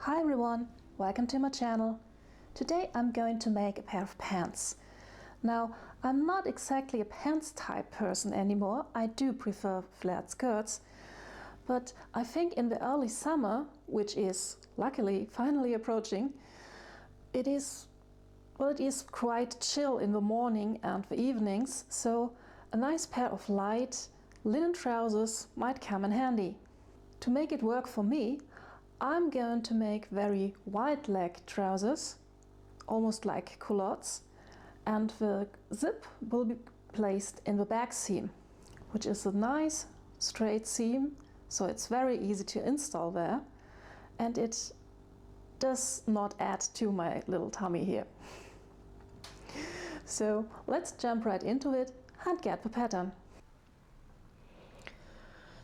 Hi everyone, welcome to my channel. Today I'm going to make a pair of pants. Now, I'm not exactly a pants type person anymore. I do prefer flared skirts, but I think in the early summer, which is luckily finally approaching, it is quite chill in the morning and the evenings, so a nice pair of light linen trousers might come in handy. To make it work for me, I'm going to make very wide leg trousers, almost like culottes, and the zip will be placed in the back seam, which is a nice straight seam, so it's very easy to install there, and it does not add to my little tummy here. So let's jump right into it and get the pattern.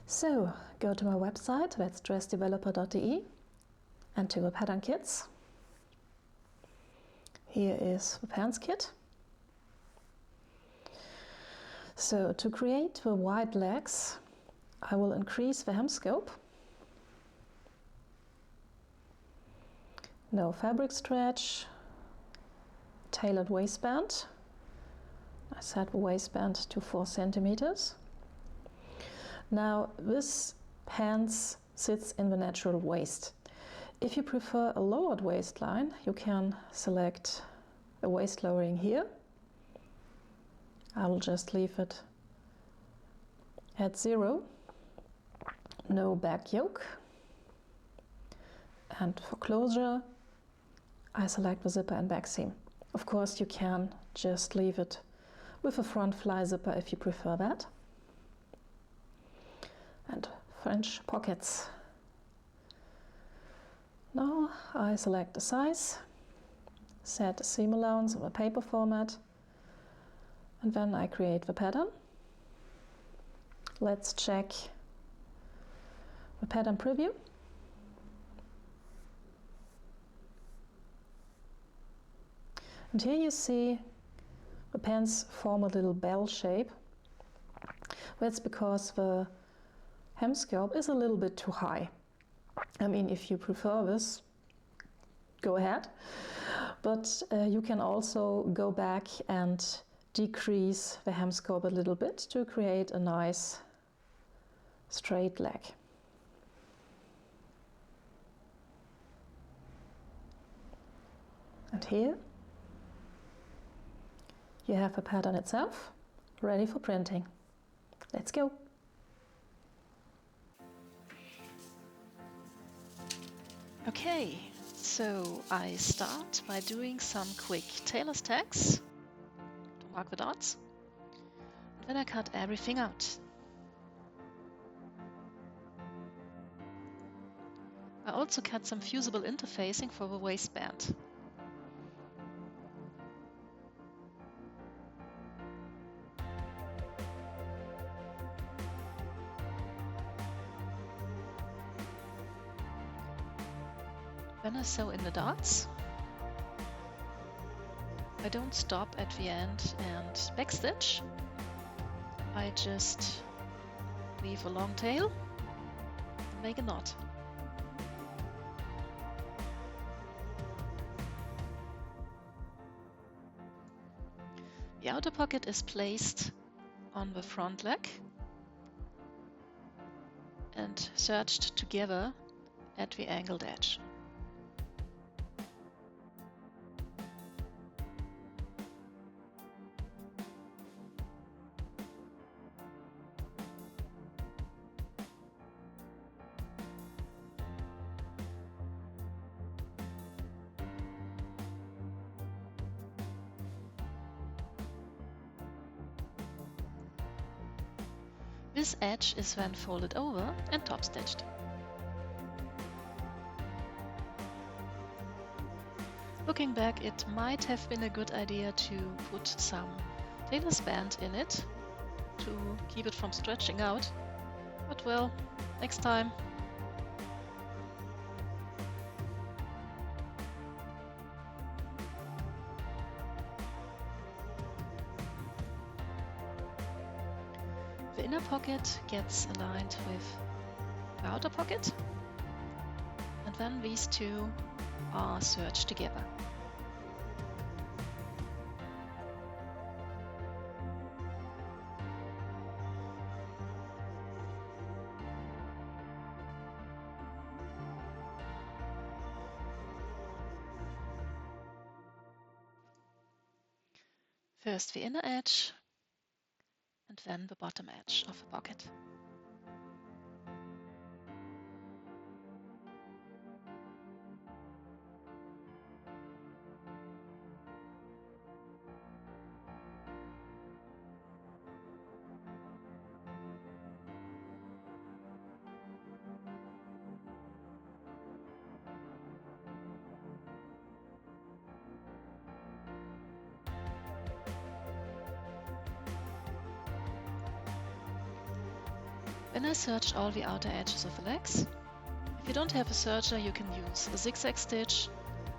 So go to my website, that's dressdeveloper.de, and to the pattern kits. Here is the pants kit. So to create the wide legs, I will increase the hem scope. No fabric stretch, tailored waistband. I set the waistband to 4 centimeters. Now this pants sits in the natural waist. If you prefer a lowered waistline, you can select a waist lowering here. I will just leave it at 0. No back yoke. And for closure, I select the zipper and back seam. Of course, you can just leave it with a front fly zipper if you prefer that. And French pockets. Now I select the size, set the seam allowance of a paper format, and then I create the pattern. Let's check the pattern preview. And here you see the pants form a little bell shape. That's because the hem scope is a little bit too high. I mean, if you prefer this, go ahead. But you can also go back and decrease the hem scope a little bit to create a nice straight leg. And here you have the pattern itself, ready for printing. Let's go! Okay, so I start by doing some quick tailor's tags to mark the dots. Then I cut everything out. I also cut some fusible interfacing for the waistband. When I sew in the dots, I don't stop at the end and backstitch. I just leave a long tail and make a knot. The outer pocket is placed on the front leg and serged together at the angled edge. This edge is then folded over and top stitched. Looking back, it might have been a good idea to put some tailor's band in it to keep it from stretching out, but well, next time. The inner pocket gets aligned with the outer pocket, and and then these two are serged together. First the inner edge and then the bottom edge of the pocket. Then I serged all the outer edges of the legs. If you don't have a serger, you can use a zigzag stitch,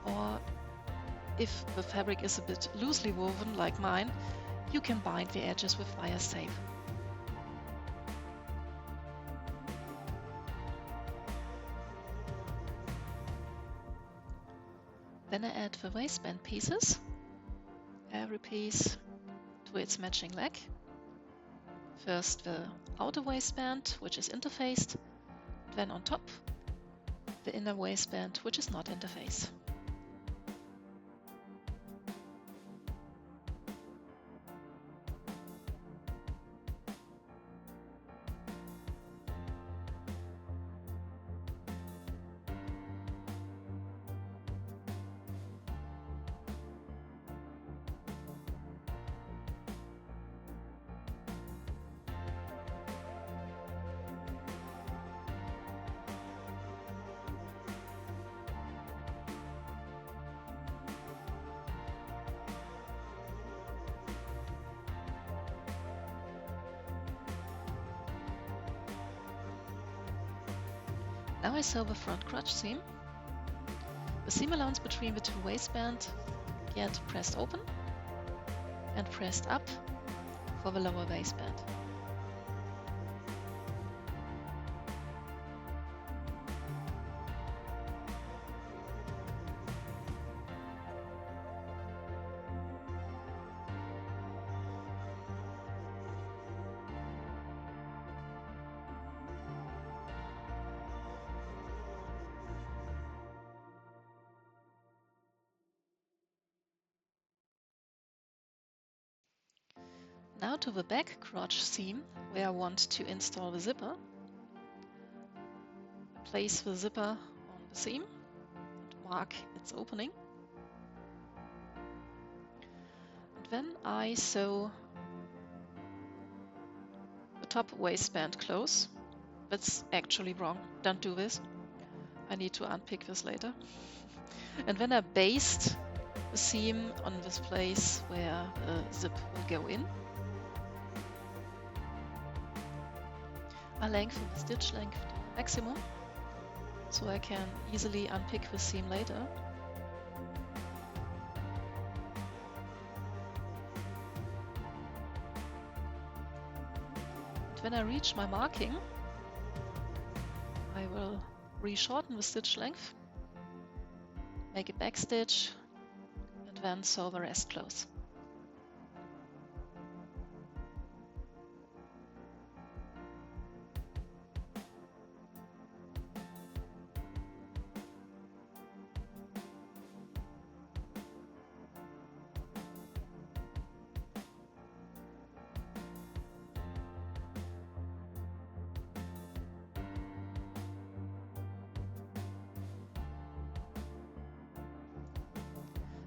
or if the fabric is a bit loosely woven like mine, you can bind the edges with wire tape. Then I add the waistband pieces, every piece to its matching leg. First the outer waistband, which is interfaced, then on top the inner waistband, which is not interfaced. Now I sew the front crotch seam. The seam allowance between the two waistbands get pressed open and pressed up for the lower waistband. Now to the back crotch seam, where I want to install the zipper. Place the zipper on the seam and mark its opening. And then I sew the top waistband close. That's actually wrong, don't do this. I need to unpick this later. And then I baste the seam on this place where the zip will go in. I lengthen the stitch length to maximum, so I can easily unpick the seam later. And when I reach my marking, I will re-shorten the stitch length, make a back stitch, and then sew the rest close.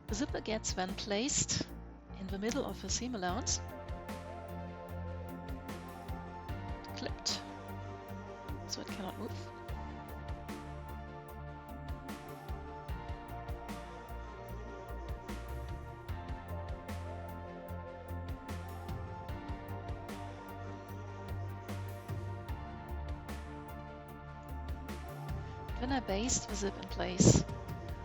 The zipper gets then placed in the middle of the seam allowance, clipped, so it cannot move. When I baste the zip in place,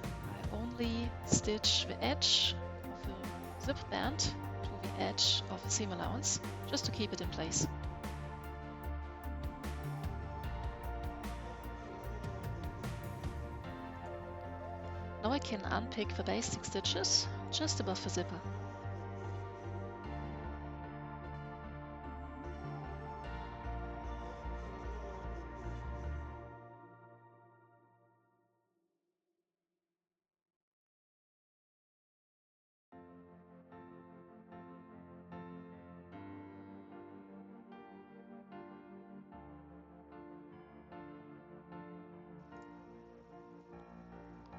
I only stitch the edge of the zip band to the edge of the seam allowance, just to keep it in place. Now I can unpick the basting stitches just above the zipper.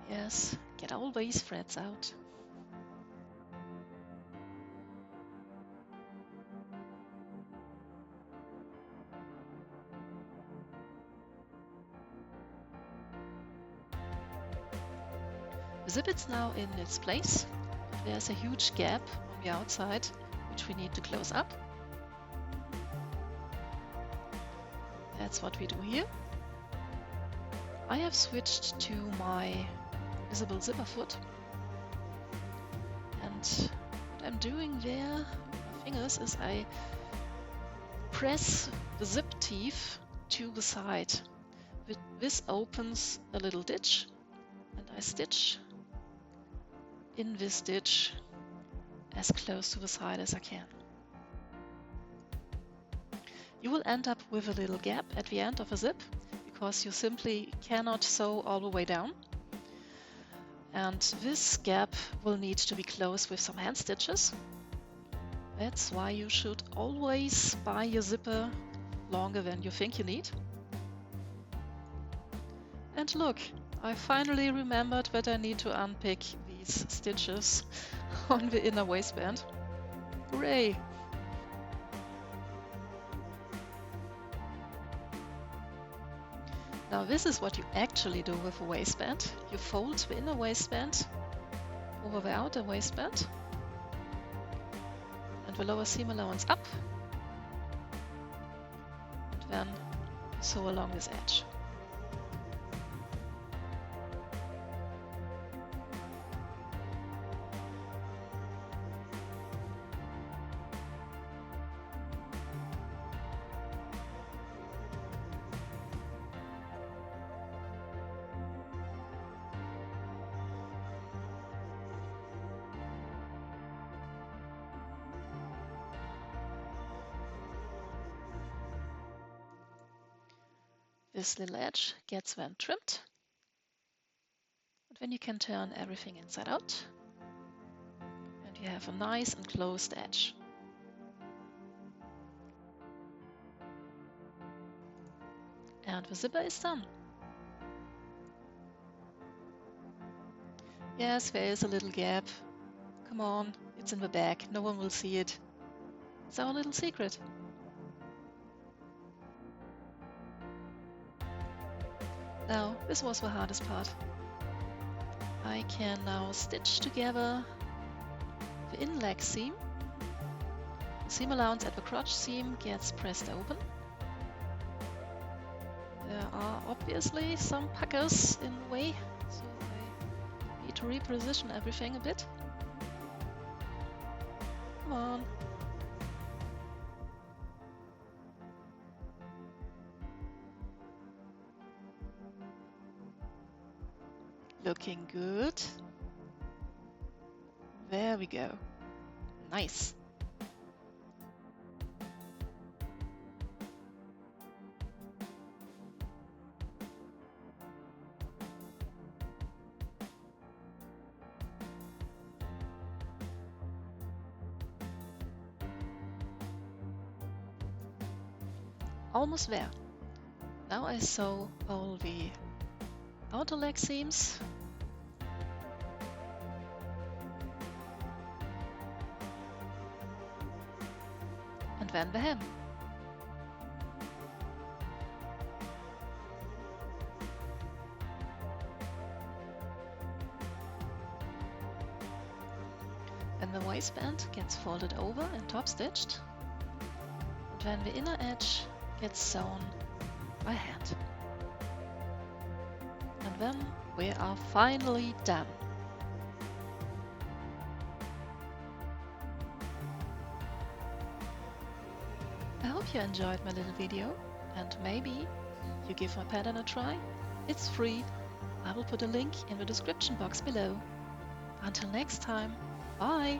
Yes, get all these threads out. The zip is now in its place. There's a huge gap on the outside, which we need to close up. That's what we do here. I have switched to my visible zipper foot. And what I'm doing there with my fingers is I press the zip teeth to the side. This opens a little ditch, and I stitch in this ditch as close to the side as I can. You will end up with a little gap at the end of a zip because you simply cannot sew all the way down. And this gap will need to be closed with some hand stitches. That's why you should always buy your zipper longer than you think you need. And look, I finally remembered that I need to unpick these stitches on the inner waistband. Hooray! Now this is what you actually do with a waistband. You fold the inner waistband over the outer waistband and the lower seam allowance up, and then sew along this edge. This little edge gets then trimmed, and then you can turn everything inside out, and you have a nice and closed edge. And the zipper is done. Yes, there is a little gap. Come on, it's in the back, no one will see it. It's our little secret. Now, this was the hardest part. I can now stitch together the in leg seam. The seam allowance at the crotch seam gets pressed open. There are obviously some puckers in the way, so I need to reposition everything a bit. Come on. Looking good. There we go. Nice. Almost there. Now I sew all the outer leg seams. And then the hem. Then the waistband gets folded over and top stitched. And then the inner edge gets sewn by hand. And then we are finally done. I hope you enjoyed my little video, and maybe you give my pattern a try. It's free I will put a link in the description box below. Until next time, bye!